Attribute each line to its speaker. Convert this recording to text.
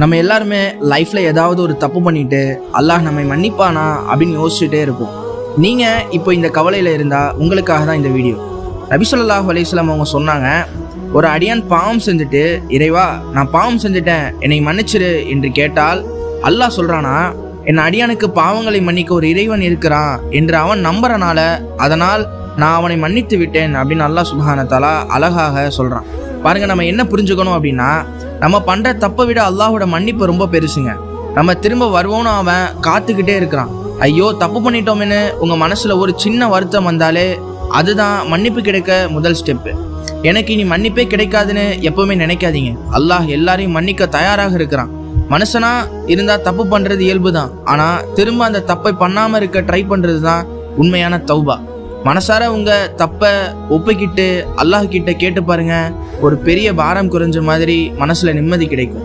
Speaker 1: நம்ம எல்லாருமே லைஃப்பில் ஏதாவது ஒரு தப்பு பண்ணிட்டு அல்லாஹ் நம்மை மன்னிப்பானா அப்படின்னு யோசிச்சுட்டே இருப்போம். நீங்கள் இப்போ இந்த கவலையில் இருந்தால் உங்களுக்காக தான் இந்த வீடியோ. நபி ஸல்லல்லாஹு அலைஹி வஸல்லம் அவங்க சொன்னாங்க, ஒரு அடியான் பாவம் செஞ்சுட்டு, இறைவா நான் பாவம் செஞ்சுட்டேன் என்னை மன்னிச்சிரு என்று கேட்டால் அல்லாஹ் சொல்கிறானா, என் அடியானுக்கு பாவங்களை மன்னிக்க ஒரு இறைவன் இருக்கிறான் என்று அவன் நம்புறனால அதனால் நான் அவனை மன்னித்து விட்டேன் அப்படின்னு அல்லாஹ் சுப்ஹானஹு வ தஆலா அழகாக சொல்கிறான். பாருங்க, நம்ம என்ன புரிஞ்சுக்கணும் அப்படின்னா, நம்ம பண்ணுற தப்பை விட அல்லாஹோட மன்னிப்பு ரொம்ப பெருசுங்க. நம்ம திரும்ப வருவோன்னு அவன் காத்துக்கிட்டே இருக்கிறான். ஐயோ தப்பு பண்ணிட்டோம்னு உங்கள் மனசில் ஒரு சின்ன வருத்தம் வந்தாலே அதுதான் மன்னிப்பு கிடைக்க முதல் ஸ்டெப்பு. எனக்கு இனி மன்னிப்பே கிடைக்காதுன்னு எப்பவுமே நினைக்காதீங்க. அல்லாஹ் எல்லாரையும் மன்னிக்க தயாராக இருக்கிறான். மனுஷனா இருந்தால் தப்பு பண்ணுறது இயல்பு தான். ஆனால் திரும்ப அந்த தப்பை பண்ணாமல் இருக்க ட்ரை பண்ணுறது தான் உண்மையான தௌபா. மனசார உங்கள் தப்பை ஒப்புக்கிட்டு அல்லாஹ் கிட்ட கேட்டு பாருங்க, ஒரு பெரிய பாரம் குறைஞ்ச மாதிரி மனசில் நிம்மதி கிடைக்கும்.